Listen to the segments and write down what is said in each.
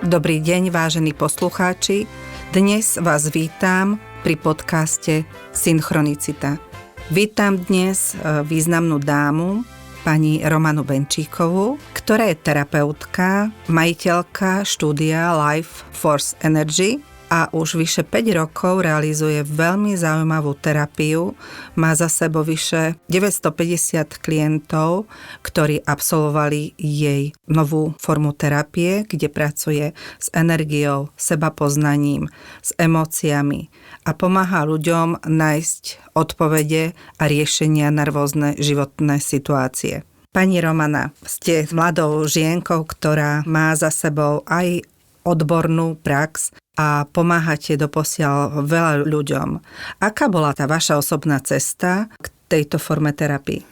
Dobrý deň, vážení poslucháči. Dnes vás vítam pri podcaste Synchronicita. Vítam dnes významnú dámu, pani Romanu Benčíkovú, ktorá je terapeutka, majiteľka štúdia Life Force Energy a už vyše 5 rokov realizuje veľmi zaujímavú terapiu. Má za sebou vyše 950 klientov, ktorí absolvovali jej novú formu terapie, kde pracuje s energiou, sebapoznaním, s emóciami a pomáha ľuďom nájsť odpovede a riešenia na rôzne životné situácie. Pani Romana, ste mladou žienkou, ktorá má za sebou aj odbornú prax a pomáhate doposiaľ veľa ľuďom. Aká bola tá vaša osobná cesta k tejto forme terapii?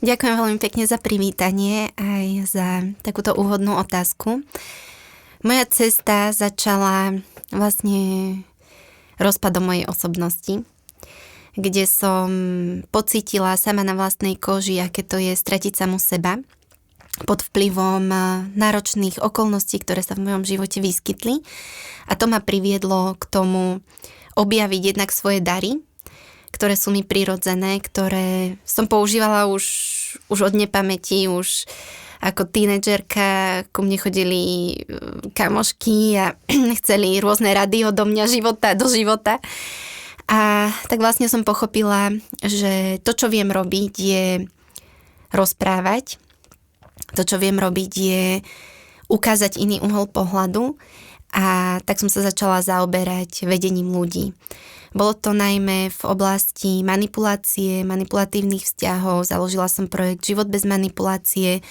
Ďakujem veľmi pekne za privítanie aj za takúto úvodnú otázku. Moja cesta začala vlastne rozpadom mojej osobnosti, kde som pocítila sama na vlastnej koži, aké to je stratiť samu seba pod vplyvom náročných okolností, ktoré sa v mojom živote vyskytli. A to ma priviedlo k tomu objaviť jednak svoje dary, ktoré sú mi prirodzené, ktoré som používala už od nepamäti, už ako tínedžerka. Ku mne chodili kamošky a chceli rôzne rady odo mňa do života. A tak vlastne som pochopila, že to, čo viem robiť, je rozprávať. To, čo viem robiť, je ukázať iný uhol pohľadu, a tak som sa začala zaoberať vedením ľudí. Bolo to najmä v oblasti manipulácie, manipulatívnych vzťahov. Založila som projekt Život bez manipulácie,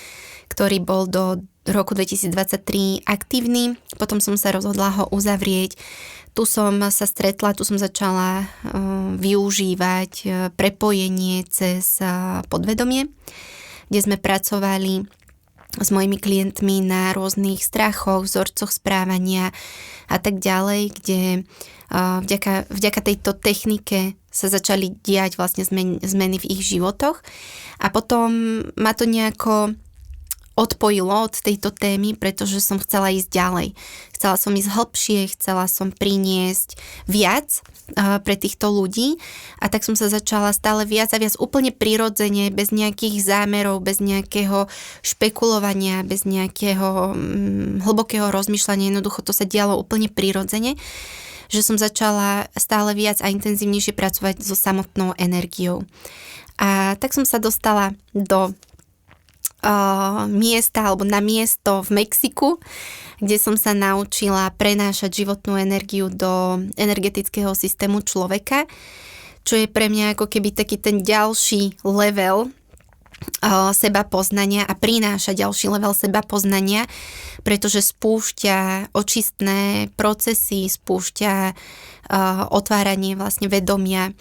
ktorý bol do roku 2023 aktívny. Potom som sa rozhodla ho uzavrieť. Tu som sa stretla, tu som začala využívať prepojenie cez podvedomie, kde sme pracovali s mojimi klientmi na rôznych strachoch, vzorcoch správania a tak ďalej, kde vďaka tejto technike sa začali diať vlastne zmeny v ich životoch. A potom ma to nejako odpojilo od tejto témy, pretože som chcela ísť ďalej. Chcela som ísť hlbšie, chcela som priniesť viac pre týchto ľudí, a tak som sa začala stále viac a viac úplne prirodzene, bez nejakých zámerov, bez nejakého špekulovania, bez nejakého hlbokého rozmýšľania. Jednoducho to sa dialo úplne prirodzene, že som začala stále viac a intenzívnejšie pracovať so samotnou energiou. A tak som sa dostala do miesta alebo na miesto v Mexiku, kde som sa naučila prenášať životnú energiu do energetického systému človeka, čo je pre mňa ako keby taký ten ďalší level seba poznania a prináša ďalší level seba poznania, pretože spúšťa očistné procesy, spúšťa otváranie vlastne vedomia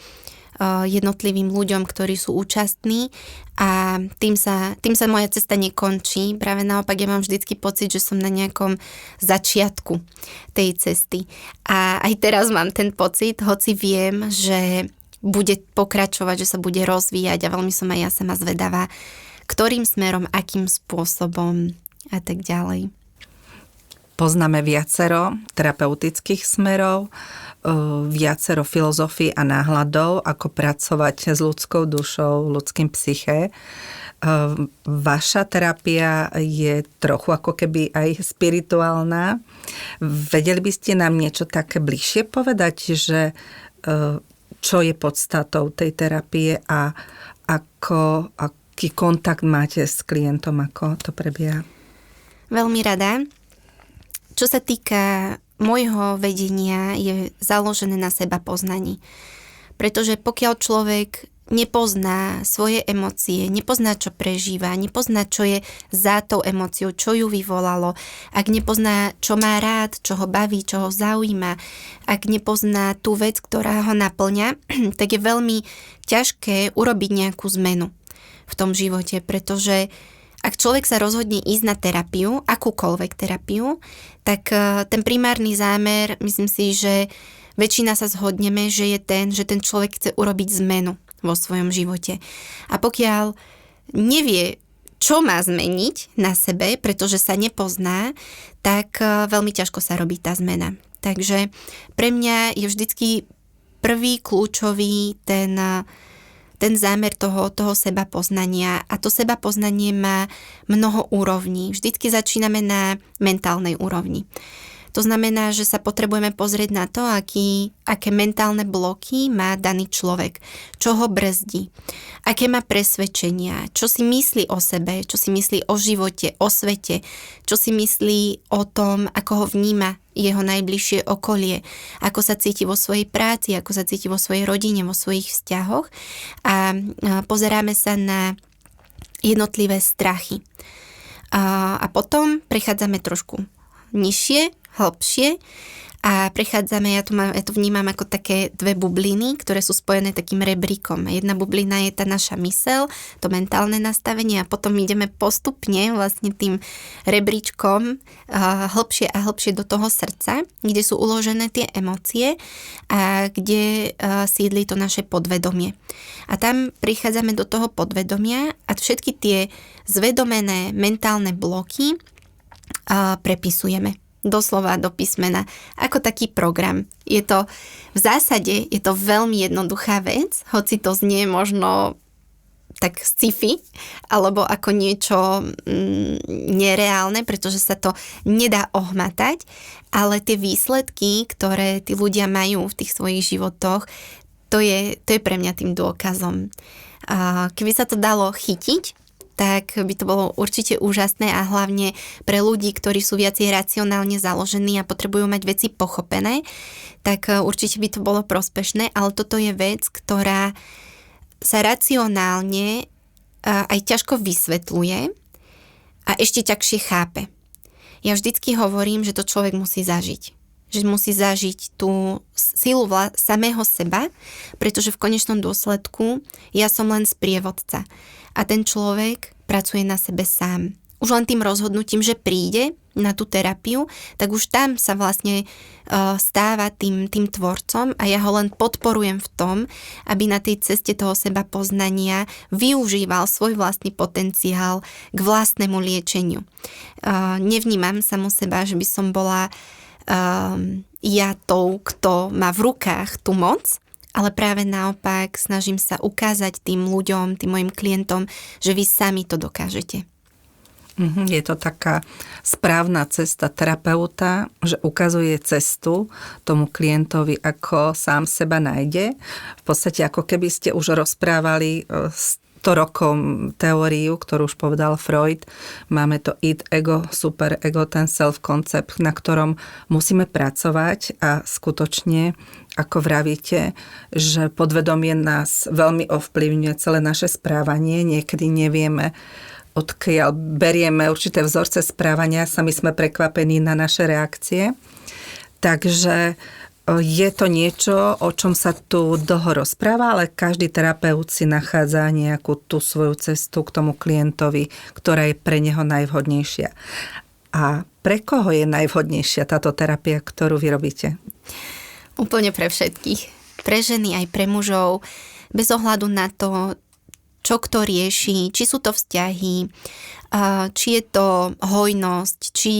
jednotlivým ľuďom, ktorí sú účastní, a tým sa moja cesta nekončí. Práve naopak, ja mám vždycky pocit, že som na nejakom začiatku tej cesty. A aj teraz mám ten pocit, hoci viem, že bude pokračovať, že sa bude rozvíjať, a veľmi som aj ja sama zvedavá, ktorým smerom, akým spôsobom a tak ďalej. Poznáme viacero terapeutických smerov, viacero filozofií a náhľadov, ako pracovať s ľudskou dušou, ľudským psyché. Vaša terapia je trochu ako keby aj spirituálna. Vedeli by ste nám niečo také bližšie povedať, že čo je podstatou tej terapie a aký kontakt máte s klientom, ako to prebieha? Veľmi rada. Čo sa týka môjho vedenia, je založené na seba poznaní. Pretože pokiaľ človek nepozná svoje emócie, nepozná, čo prežíva, nepozná, čo je za tou emóciou, čo ju vyvolalo, ak nepozná, čo má rád, čo ho baví, čo ho zaujíma, ak nepozná tú vec, ktorá ho naplňa, tak je veľmi ťažké urobiť nejakú zmenu v tom živote, pretože ak človek sa rozhodne ísť na terapiu, akúkoľvek terapiu, tak ten primárny zámer, myslím si, že väčšina sa zhodneme, že je že ten človek chce urobiť zmenu vo svojom živote. A pokiaľ nevie, čo má zmeniť na sebe, pretože sa nepozná, tak veľmi ťažko sa robí tá zmena. Takže pre mňa je vždycky prvý kľúčový ten zámer toho seba poznania, a to seba poznanie má mnoho úrovní. Vždycky začíname na mentálnej úrovni. To znamená, že sa potrebujeme pozrieť na to, aké mentálne bloky má daný človek, čo ho brzdí, aké má presvedčenia, čo si myslí o sebe, čo si myslí o živote, o svete, čo si myslí o tom, ako ho vníma jeho najbližšie okolie, ako sa cíti vo svojej práci, ako sa cíti vo svojej rodine, vo svojich vzťahoch, a pozeráme sa na jednotlivé strachy. A potom prechádzame trošku nižšie, hlbšie a prechádzame, ja to vnímam ako také dve bubliny, ktoré sú spojené takým rebríkom. Jedna bublina je tá naša myseľ, to mentálne nastavenie, a potom ideme postupne vlastne tým rebríčkom hlbšie a hlbšie do toho srdca, kde sú uložené tie emócie a kde sídli to naše podvedomie. A tam prichádzame do toho podvedomia a všetky tie zvedomené mentálne bloky prepisujeme. Doslova do písmena, ako taký program. V zásade je to veľmi jednoduchá vec, hoci to znie možno tak sci-fi, alebo ako niečo nereálne, pretože sa to nedá ohmatať, ale tie výsledky, ktoré tí ľudia majú v tých svojich životoch, to je pre mňa tým dôkazom. Keby sa to dalo chytiť, tak by to bolo určite úžasné, a hlavne pre ľudí, ktorí sú viacej racionálne založení a potrebujú mať veci pochopené, tak určite by to bolo prospešné, ale toto je vec, ktorá sa racionálne aj ťažko vysvetľuje a ešte ťažšie chápe. Ja vždycky hovorím, že to človek musí zažiť. Že musí zažiť tú silu samého seba, pretože v konečnom dôsledku ja som len sprievodca. A ten človek pracuje na sebe sám. Už len tým rozhodnutím, že príde na tú terapiu, tak už tam sa vlastne stáva tým tvorcom, a ja ho len podporujem v tom, aby na tej ceste toho seba poznania využíval svoj vlastný potenciál k vlastnému liečeniu. Nevnímam samu seba, že by som bola ja tou, kto má v rukách tú moc, ale práve naopak snažím sa ukázať tým ľuďom, tým mojim klientom, že vy sami to dokážete. Je to taká správna cesta terapeuta, že ukazuje cestu tomu klientovi, ako sám seba nájde. V podstate ako keby ste už rozprávali 100 rokov teóriu, ktorú už povedal Freud. Máme to id, ego, super ego, ten self-koncept, na ktorom musíme pracovať, a skutočne, ako vravíte, že podvedomie nás veľmi ovplyvňuje celé naše správanie. Niekedy nevieme, odkiaľ berieme určité vzorce správania, sami sme prekvapení na naše reakcie. Takže je to niečo, o čom sa tu dlho rozpráva, ale každý terapeut si nachádza nejakú tú svoju cestu k tomu klientovi, ktorá je pre neho najvhodnejšia. A pre koho je najvhodnejšia táto terapia, ktorú vy robíte? Úplne pre všetkých. Pre ženy aj pre mužov. Bez ohľadu na to, čo kto rieši, či sú to vzťahy, či je to hojnosť, či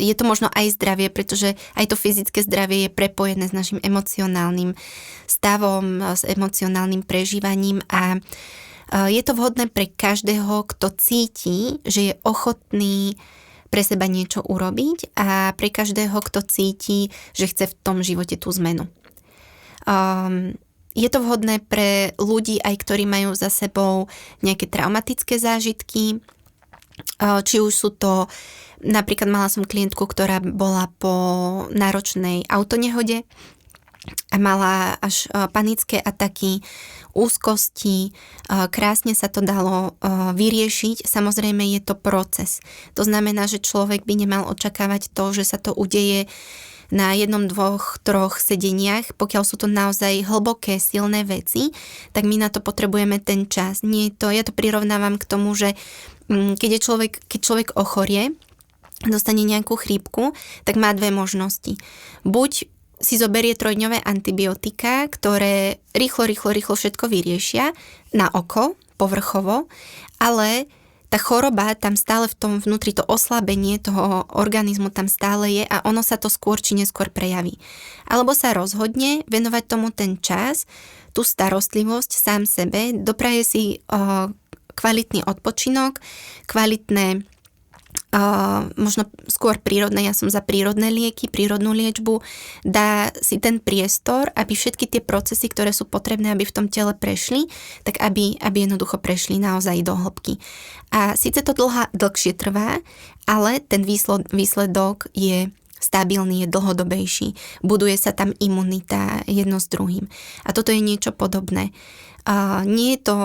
je to možno aj zdravie, pretože aj to fyzické zdravie je prepojené s našim emocionálnym stavom, s emocionálnym prežívaním, a je to vhodné pre každého, kto cíti, že je ochotný pre seba niečo urobiť, a pre každého, kto cíti, že chce v tom živote tú zmenu. Je to vhodné pre ľudí, aj ktorí majú za sebou nejaké traumatické zážitky, či už sú to, napríklad mala som klientku, ktorá bola po náročnej autonehode a mala až panické ataky, úzkosti, krásne sa to dalo vyriešiť. Samozrejme je to proces. To znamená, že človek by nemal očakávať to, že sa to udeje na 1, 2, 3 sedeniach. Pokiaľ sú to naozaj hlboké, silné veci, tak my na to potrebujeme ten čas. Ja to prirovnávam k tomu, že keď človek ochorie, dostane nejakú chrípku, tak má 2 možnosti. Buď si zoberie 3-dňové antibiotika, ktoré rýchlo všetko vyriešia na oko, povrchovo, ale tá choroba tam stále v tom vnútri, to oslabenie toho organizmu tam stále je a ono sa to skôr či neskôr prejaví. Alebo sa rozhodne venovať tomu ten čas, tú starostlivosť sám sebe, dopraje si kvalitný odpočinok, kvalitné možno skôr prírodné, ja som za prírodné lieky, prírodnú liečbu, dá si ten priestor, aby všetky tie procesy, ktoré sú potrebné, aby v tom tele prešli, tak aby jednoducho prešli naozaj do hĺbky. A síce to dlhšie trvá, ale ten výsledok je stabilný, je dlhodobejší. Buduje sa tam imunita jedno s druhým. A toto je niečo podobné. Nie je to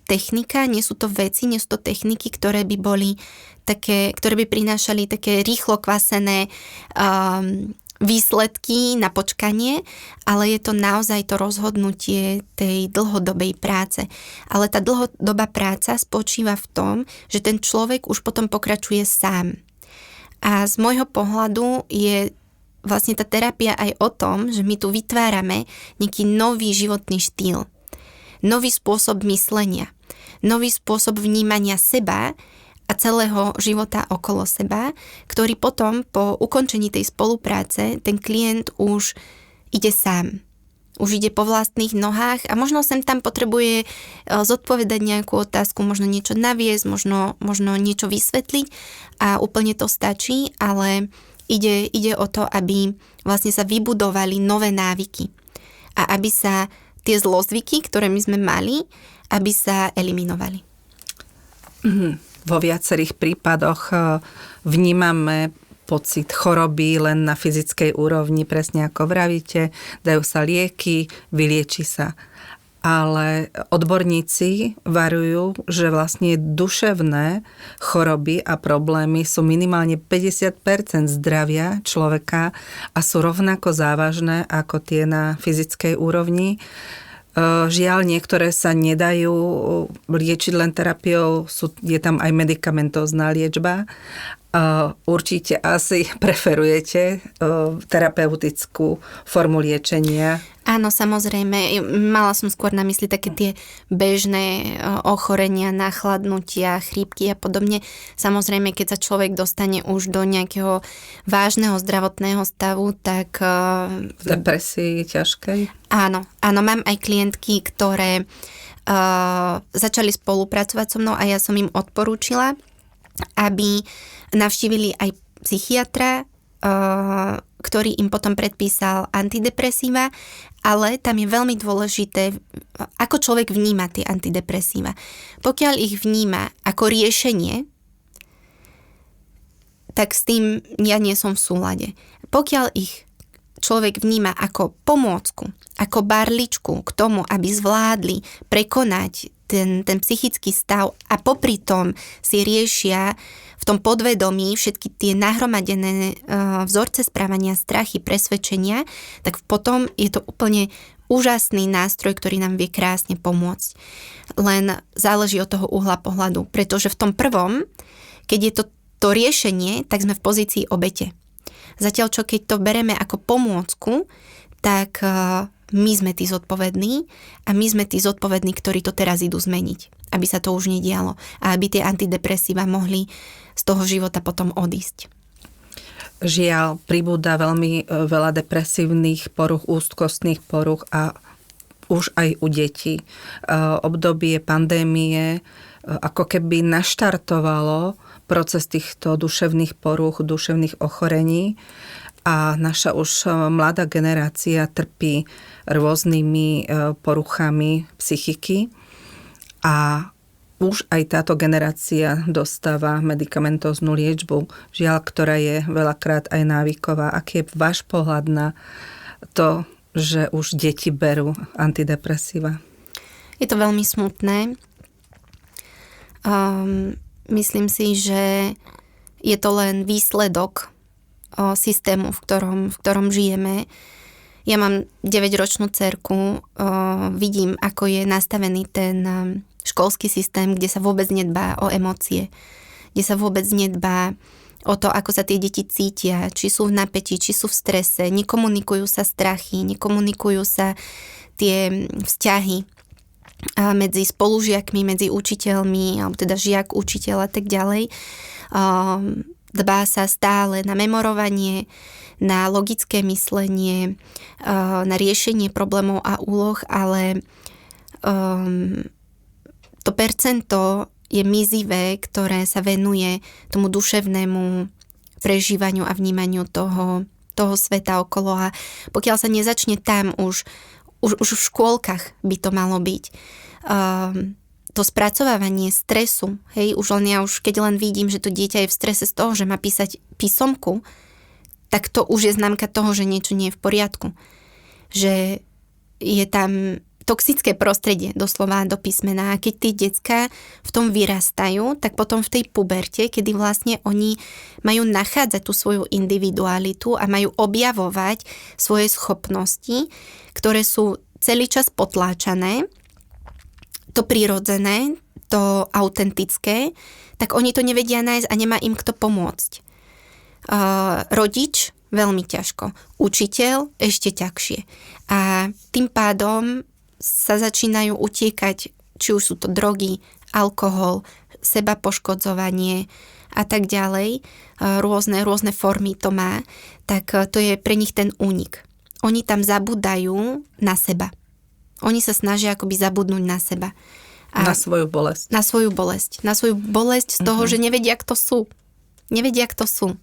technika, nie sú to veci, nie sú to techniky, ktoré by boli také, ktoré by prinášali také rýchlo kvasené výsledky na počkanie, ale je to naozaj to rozhodnutie tej dlhodobej práce. Ale tá dlhodobá práca spočíva v tom, že ten človek už potom pokračuje sám. A z môjho pohľadu je vlastne tá terapia aj o tom, že my tu vytvárame nejaký nový životný štýl, nový spôsob myslenia, nový spôsob vnímania seba a celého života okolo seba, ktorý potom po ukončení tej spolupráce ten klient už ide sám. Už ide po vlastných nohách a možno sem tam potrebuje zodpovedať nejakú otázku, možno niečo naviesť, možno niečo vysvetliť a úplne to stačí, ale ide o to, aby vlastne sa vybudovali nové návyky a aby sa tie zlozvyky, ktoré my sme mali, aby sa eliminovali. Vo viacerých prípadoch vnímame pocit choroby len na fyzickej úrovni, presne ako vravíte, dajú sa lieky, vylieči sa. Ale odborníci varujú, že vlastne duševné choroby a problémy sú minimálne 50% zdravia človeka a sú rovnako závažné ako tie na fyzickej úrovni. Žiaľ, niektoré sa nedajú liečiť len terapiou, je tam aj medikamentózna liečba. Určite asi preferujete terapeutickú formu liečenia. Áno, samozrejme. Mala som skôr na mysli také tie bežné ochorenia, nachladnutia, chrípky a podobne. Samozrejme, keď sa človek dostane už do nejakého vážneho zdravotného stavu, tak... V depresii ťažkej? Áno, mám aj klientky, ktoré začali spolupracovať so mnou a ja som im odporúčila, aby navštívili aj psychiatra, ktorý im potom predpísal antidepresíva, ale tam je veľmi dôležité, ako človek vníma tie antidepresíva. Pokiaľ ich vníma ako riešenie, tak s tým ja nie som v súlade. Pokiaľ ich človek vníma ako pomôcku, ako barličku k tomu, aby zvládli prekonať ten psychický stav a popri tom si riešia v tom podvedomí všetky tie nahromadené vzorce správania, strachy, presvedčenia, tak potom je to úplne úžasný nástroj, ktorý nám vie krásne pomôcť. Len záleží od toho uhla pohľadu, pretože v tom prvom, keď je to riešenie, tak sme v pozícii obete. Zatiaľ, čo keď to bereme ako pomôcku, tak my sme tí zodpovední a my sme tí zodpovední, ktorí to teraz idú zmeniť, aby sa to už nedialo a aby tie antidepresíva mohli z toho života potom odísť. Žiaľ, pribúda veľmi veľa depresívnych poruch, úzkostných poruch a už aj u detí. Obdobie pandémie ako keby naštartovalo proces týchto duševných poruch, duševných ochorení a naša už mladá generácia trpí rôznymi poruchami psychiky a už aj táto generácia dostáva medikamentóznu liečbu, žiaľ, ktorá je veľakrát aj návyková. Aký je váš pohľad na to, že už deti berú antidepresíva? Je to veľmi smutné. Myslím si, že je to len výsledok systému, v ktorom žijeme. Ja mám 9-ročnú dcerku, vidím, ako je nastavený ten školský systém, kde sa vôbec nedbá o emócie, kde sa vôbec nedbá o to, ako sa tie deti cítia, či sú v napätí, či sú v strese, nekomunikujú sa strachy, nekomunikujú sa tie vzťahy. medzi spolužiakmi, medzi učiteľmi, alebo teda žiak, učiteľ a tak ďalej. Dbá sa stále na memorovanie, na logické myslenie, na riešenie problémov a úloh, ale to percento je mizivé, ktoré sa venuje tomu duševnému prežívaniu a vnímaniu toho sveta okolo. A pokiaľ sa nezačne tam už v škôlkach by to malo byť. To spracovávanie stresu, hej, keď len vidím, že to dieťa je v strese z toho, že má písať písomku, tak to už je známka toho, že niečo nie je v poriadku. Že je tam toxické prostredie, doslova do písmena. A keď tí decká v tom vyrastajú, tak potom v tej puberte, kedy vlastne oni majú nachádzať tú svoju individualitu a majú objavovať svoje schopnosti, ktoré sú celý čas potláčané, to prirodzené, to autentické, tak oni to nevedia nájsť a nemá im kto pomôcť. Rodič veľmi ťažko, učiteľ ešte ťažšie. A tým pádom sa začínajú utiekať, či už sú to drogy, alkohol, sebapoškodzovanie a tak ďalej, rôzne formy to má, tak to je pre nich ten únik. Oni tam zabúdajú na seba. Oni sa snažia akoby zabudnúť na seba. Na svoju bolesť. Na svoju bolesť. Na svoju bolesť z toho, že nevedia, kto sú. Nevedia, kto sú.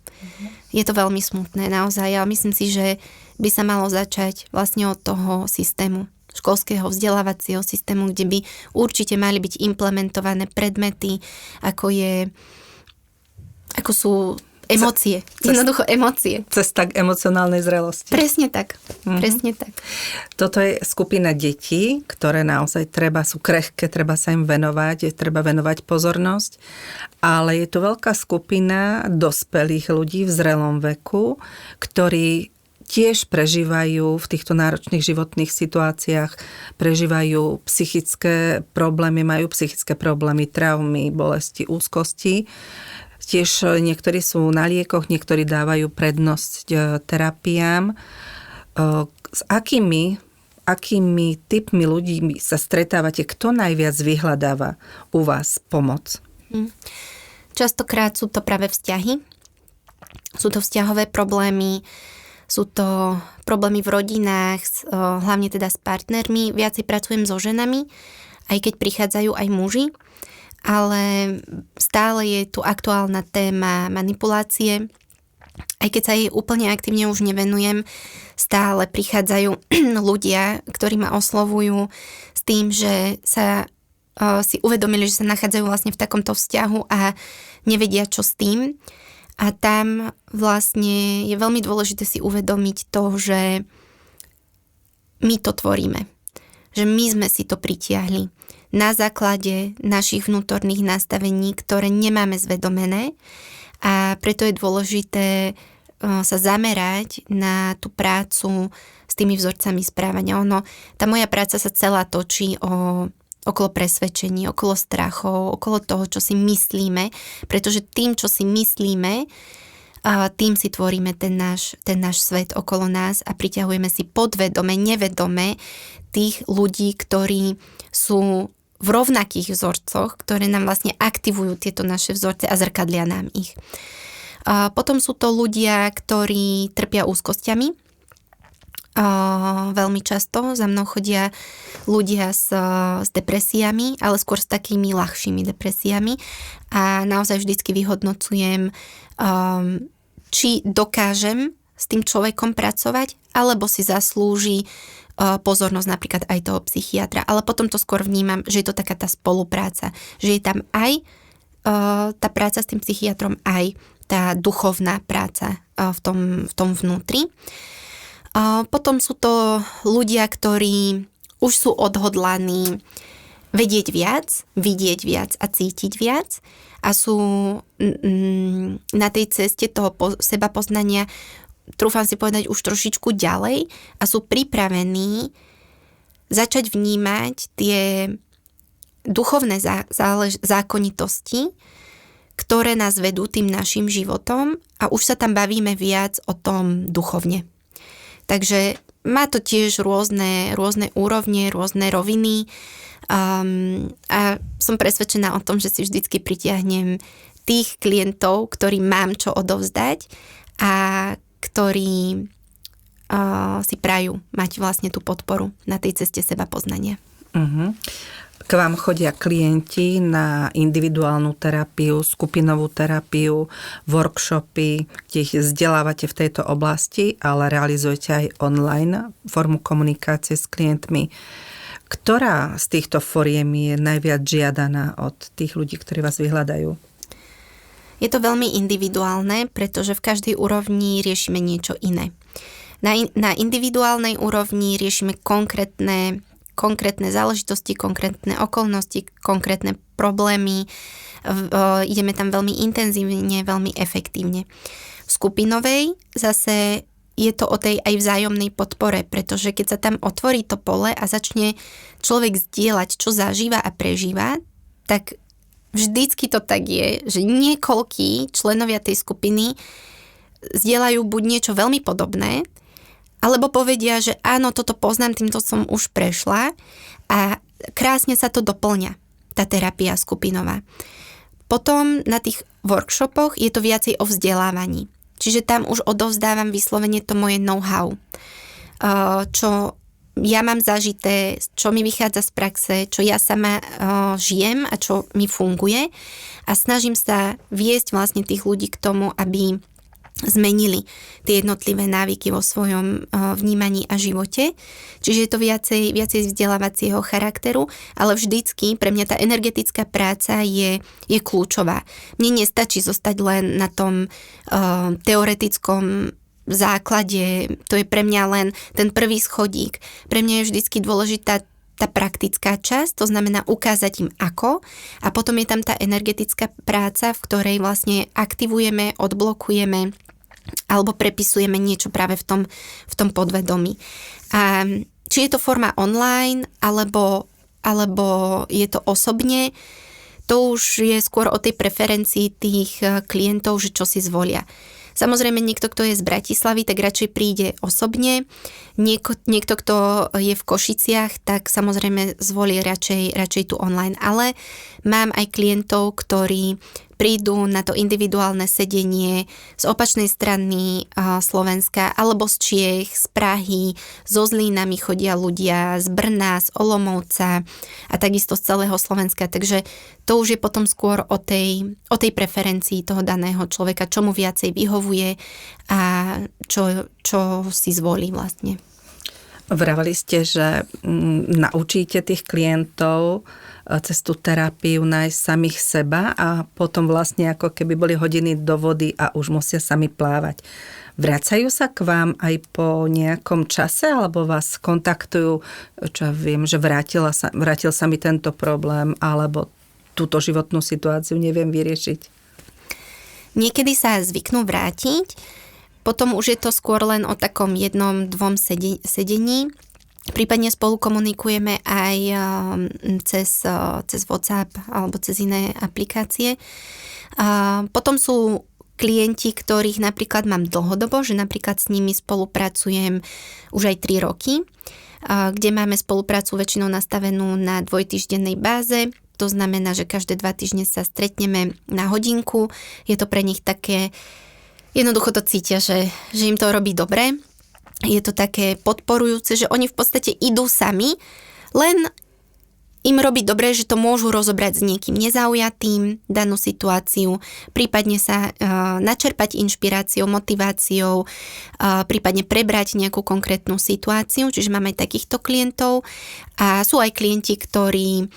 Je to veľmi smutné, naozaj. Ale myslím si, že by sa malo začať vlastne od toho systému, školského vzdelávacieho systému, kde by určite mali byť implementované predmety, ako sú emócie. Jednoducho emócie. Cesta k emocionálnej zrelosti. Presne tak. Presne tak. Toto je skupina detí, ktoré naozaj sú krehké, treba sa im venovať, treba venovať pozornosť, ale je tu veľká skupina dospelých ľudí v zrelom veku, ktorí tiež prežívajú v týchto náročných životných situáciách, prežívajú psychické problémy, majú psychické problémy, traumy, bolesti, úzkosti. Tiež niektorí sú na liekoch, niektorí dávajú prednosť terapiám. S akými typmi ľudí sa stretávate? Kto najviac vyhľadáva u vás pomoc? Častokrát sú to práve vzťahy. Sú to vzťahové problémy, sú to problémy v rodinách, hlavne teda s partnermi. Viacej pracujem so ženami, aj keď prichádzajú aj muži. Ale stále je tu aktuálna téma manipulácie. Aj keď sa jej úplne aktívne už nevenujem, stále prichádzajú ľudia, ktorí ma oslovujú s tým, že sa si uvedomili, že sa nachádzajú vlastne v takomto vzťahu a nevedia, čo s tým. A tam vlastne je veľmi dôležité si uvedomiť to, že my to tvoríme. Že my sme si to pritiahli na základe našich vnútorných nastavení, ktoré nemáme zvedomené, a preto je dôležité sa zamerať na tú prácu s tými vzorcami správania. Tá moja práca sa celá točí okolo presvedčení, okolo strachov, okolo toho, čo si myslíme, pretože tým, čo si myslíme, tým si tvoríme ten náš svet okolo nás a priťahujeme si podvedome, nevedome tých ľudí, ktorí sú v rovnakých vzorcoch, ktoré nám vlastne aktivujú tieto naše vzorce a zrkadlia nám ich. Potom sú to ľudia, ktorí trpia úzkosťami. Veľmi často za mnou chodia ľudia s depresiami, ale skôr s takými ľahšími depresiami, a naozaj vždycky vyhodnocujem, či dokážem s tým človekom pracovať, alebo si zaslúži pozornosť napríklad aj toho psychiatra. Ale potom to skôr vnímam, že je to taká tá spolupráca, že je tam aj tá práca s tým psychiatrom, aj tá duchovná práca v tom vnútri. Potom sú to ľudia, ktorí už sú odhodlaní vedieť viac, vidieť viac a cítiť viac a sú na tej ceste toho sebapoznania, trúfam si povedať, už trošičku ďalej a sú pripravení začať vnímať tie duchovné zákonitosti, ktoré nás vedú tým našim životom, a už sa tam bavíme viac o tom duchovne. Takže má to tiež rôzne úrovne, rôzne roviny a som presvedčená o tom, že si vždycky pritiahnem tých klientov, ktorým mám čo odovzdať a ktorí si prajú mať vlastne tú podporu na tej ceste seba poznania. Uh-huh. K vám chodia klienti na individuálnu terapiu, skupinovú terapiu, workshopy, kde ich vzdelávate v tejto oblasti, ale realizujete aj online formu komunikácie s klientmi. Ktorá z týchto foriem je najviac žiadaná od tých ľudí, ktorí vás vyhľadajú? Je to veľmi individuálne, pretože v každej úrovni riešime niečo iné. Na individuálnej úrovni riešime konkrétne záležitosti, konkrétne okolnosti, konkrétne problémy. Ideme tam veľmi intenzívne, veľmi efektívne. V skupinovej zase je to o tej aj vzájomnej podpore, pretože keď sa tam otvorí to pole a začne človek zdieľať, čo zažíva a prežíva, tak vždycky to tak je, že niekoľkí členovia tej skupiny zdieľajú buď niečo veľmi podobné, alebo povedia, že áno, toto poznám, týmto som už prešla a krásne sa to doplňa, tá terapia skupinová. Potom na tých workshopoch je to viacej o vzdelávaní. Čiže tam už odovzdávam vyslovene to moje know-how, čo ja mám zažité, čo mi vychádza z praxe, čo ja sama žijem a čo mi funguje a snažím sa viesť vlastne tých ľudí k tomu, aby zmenili tie jednotlivé návyky vo svojom vnímaní a živote. Čiže je to viacej vzdelávacieho charakteru, ale vždycky pre mňa tá energetická práca je kľúčová. Mne nestačí zostať len na tom teoretickom základe, to je pre mňa len ten prvý schodík. Pre mňa je vždycky dôležitá tá praktická časť, to znamená ukázať im ako a potom je tam tá energetická práca, v ktorej vlastne aktivujeme, odblokujeme alebo prepisujeme niečo práve v tom podvedomí. A či je to forma online alebo je to osobne, to už je skôr o tej preferencii tých klientov, že čo si zvolia. Samozrejme, niekto, kto je z Bratislavy, tak radšej príde osobne. Niekto, kto je v Košiciach, tak samozrejme zvolí radšej tu online. Ale mám aj klientov, ktorí prídu na to individuálne sedenie z opačnej strany Slovenska, alebo z Čiech, z Prahy, zo Zlína mi chodia ľudia, z Brna, z Olomouca a takisto z celého Slovenska. Takže to už je potom skôr o tej preferencii toho daného človeka, čo mu viacej vyhovuje a čo si zvolí vlastne. Vravali ste, že naučíte tých klientov cez tú terapiu nájsť samých seba a potom vlastne ako keby boli hodiny do vody a už musia sami plávať. Vracajú sa k vám aj po nejakom čase alebo vás kontaktujú, čo viem, že vrátil sa mi tento problém alebo túto životnú situáciu neviem vyriešiť? Niekedy sa zvyknú vrátiť, potom už je to skôr len o takom 1-2 sedení. Prípadne spolu komunikujeme aj cez WhatsApp alebo cez iné aplikácie. Potom sú klienti, ktorých napríklad mám dlhodobo, že napríklad s nimi spolupracujem už aj 3 roky, kde máme spoluprácu väčšinou nastavenú na 2-týždennej báze. To znamená, že každé 2 týždne sa stretneme na hodinku. Je to pre nich také, jednoducho to cítia, že im to robí dobre. Je to také podporujúce, že oni v podstate idú sami, len im robí dobre, že to môžu rozobrať s niekým nezaujatým danú situáciu, prípadne sa načerpať inšpiráciou, motiváciou, prípadne prebrať nejakú konkrétnu situáciu, čiže máme aj takýchto klientov a sú aj klienti, ktorí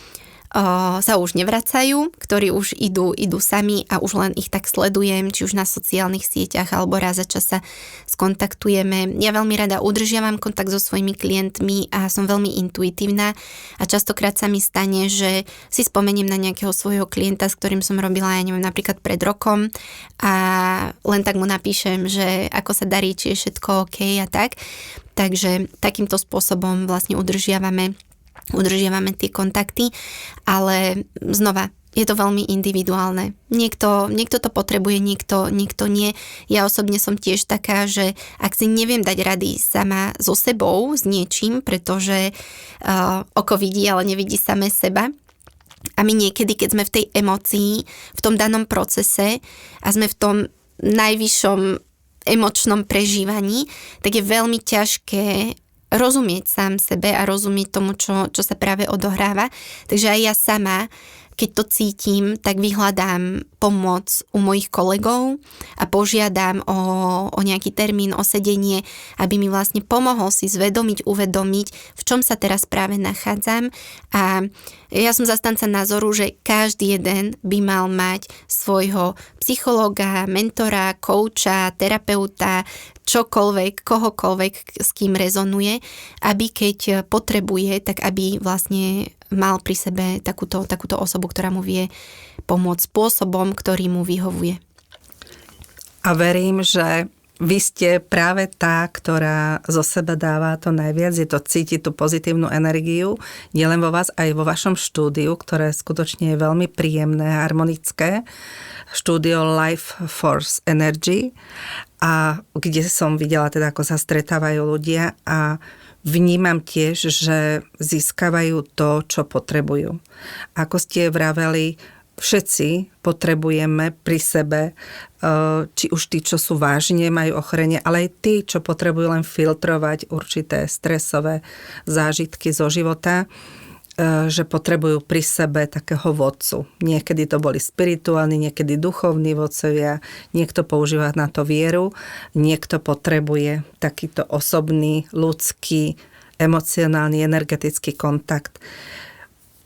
sa už nevracajú, ktorí už idú sami a už len ich tak sledujem, či už na sociálnych sieťach alebo raz za čas sa skontaktujeme. Ja veľmi rada udržiavam kontakt so svojimi klientmi a som veľmi intuitívna a častokrát sa mi stane, že si spomeniem na nejakého svojho klienta, s ktorým som robila, ja neviem, napríklad pred rokom a len tak mu napíšem, že ako sa darí, či je všetko OK a tak. Takže takýmto spôsobom vlastne udržiavame tie kontakty, ale znova je to veľmi individuálne. Niekto to potrebuje, niekto nie. Ja osobne som tiež taká, že ak si neviem dať rady sama so sebou, s niečím, pretože oko vidí, ale nevidí samé seba. A my niekedy, keď sme v tej emócii, v tom danom procese a sme v tom najvyššom emočnom prežívaní, tak je veľmi ťažké rozumieť sám sebe a rozumieť tomu, čo sa práve odohráva. Takže aj ja sama, keď to cítim, tak vyhľadám pomoc u mojich kolegov a požiadam o nejaký termín, o sedenie, aby mi vlastne pomohol si zvedomiť, uvedomiť, v čom sa teraz práve nachádzam. A ja som zastanca názoru, že každý jeden by mal mať svojho psychológa, mentora, kouča, terapeuta, čokoľvek, kohokoľvek, s kým rezonuje, aby keď potrebuje, tak aby vlastne mal pri sebe takúto osobu, ktorá mu vie pomôcť spôsobom, ktorý mu vyhovuje. A verím, že vy ste práve tá, ktorá zo seba dáva to najviac, je to cítiť tú pozitívnu energiu, nielen vo vás, aj vo vašom štúdiu, ktoré skutočne je veľmi príjemné, harmonické. Štúdio Life Force Energy, a kde som videla teda, ako sa stretávajú ľudia a vnímam tiež, že získavajú to, čo potrebujú. Ako ste vraveli, všetci potrebujeme pri sebe, či už tí, čo sú vážne, majú ochorenie, ale aj tí, čo potrebujú len filtrovať určité stresové zážitky zo života, že potrebujú pri sebe takého vodcu. Niekedy to boli spirituálni, niekedy duchovní vodcovia, niekto používa na to vieru, niekto potrebuje takýto osobný, ľudský, emocionálny, energetický kontakt.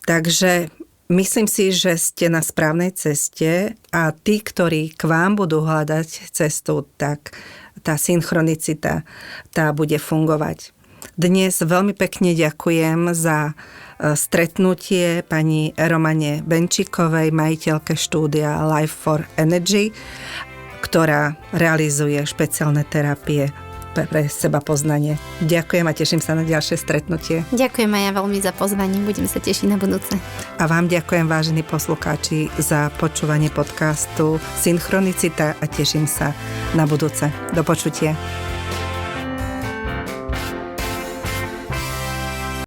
Takže myslím si, že ste na správnej ceste a tí, ktorí k vám budú hľadať cestu, tak tá synchronicita, tá bude fungovať. Dnes veľmi pekne ďakujem za stretnutie pani Romane Benčíkovej, majiteľke štúdia Life for Energy, ktorá realizuje špeciálne terapie pre seba poznanie. Ďakujem a teším sa na ďalšie stretnutie. Ďakujem aj ja veľmi za pozvanie, budem sa tešiť na budúce. A vám ďakujem, vážení poslucháči, za počúvanie podcastu Synchronicita a teším sa na budúce. Do počutia.